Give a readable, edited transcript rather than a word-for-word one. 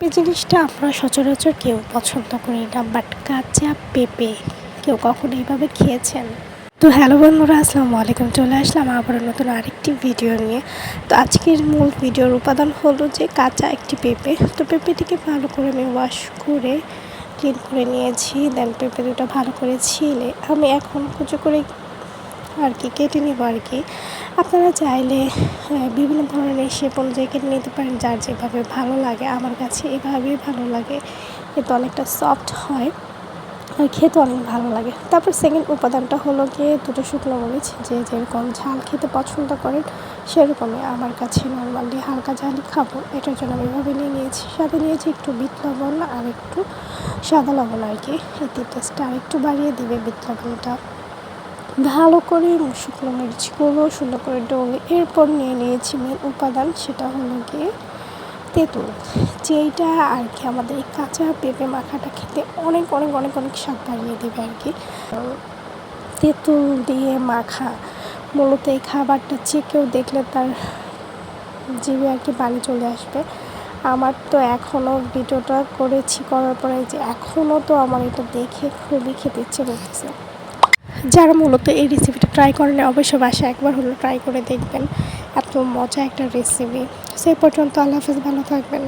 এই জিনিসটা আমরা সচরাচর কেউ পছন্দ করি না, বাট কাঁচা পেঁপে কেউ কখনো এইভাবে খেয়েছেন? তো হ্যালো বন্ধুরা, আসসালামু আলাইকুম। চলে আসলাম আবার নতুন আরেকটি ভিডিও নিয়ে। তো আজকের মূল ভিডিওর উপাদান হলো যে কাঁচা একটি পেঁপে। তো পেঁপেটিকে ভালো করে আমি ওয়াশ করে ক্লিন করে নিয়েছি। দেন পেঁপে দুটো ভালো করে ছিলে আমি এখন কুচো করে কেটে নেব আপনারা চাইলে বিভিন্ন ধরনের শেপ অনুযায়ী কেটে নিতে পারেন, যার যেভাবে ভালো লাগে। আমার কাছে এভাবেই ভালো লাগে, এতে অনেকটা সফট হয় আর খেতে অনেক ভালো লাগে। তারপর সেকেন্ড উপাদানটা হলো গিয়ে দুটো শুকনো মরিচ, যে যেরকম ঝাল খেতে পছন্দ করেন সেরকমই। আমার কাছে নর্মালি হালকা ঝালই খাবো, এটার জন্য আমি এভাবে নিয়েছি। সাথে নিয়েছি একটু বিট লবণ আর একটু সাদা লবণ এতে টেস্টটা আর একটু বাড়িয়ে দিবে বিট লবণটা। ভালো করে শুকনো মরিচগুলো সুন্দর করে ডলে এরপর নিয়েছি মেন উপাদান, সেটা হলো গিয়ে তেঁতুল, যেইটা আমাদের এই কাঁচা পেঁপে মাখাটা খেতে অনেক অনেক অনেক অনেক স্বাদ বাড়িয়ে দেবে তেঁতুল দিয়ে মাখা মূলত এই খাবারটা যে কেউ দেখলে তার জিভে পানি চলে আসবে। আমার তো এখনও ভিডিওটা করার পরে যে এখনও তো আমার এটা দেখে খুবই খেতে ইচ্ছে করতেছে। যারা মূলত এই রেসিপিটা ট্রাই করেন অবশ্যই বাসায় একবার হলো ট্রাই করে দেখবেন, এত মজা একটা রেসিপি। সেই পর্যন্ত আল্লাহ হাফেজ, ভালো থাকবেন।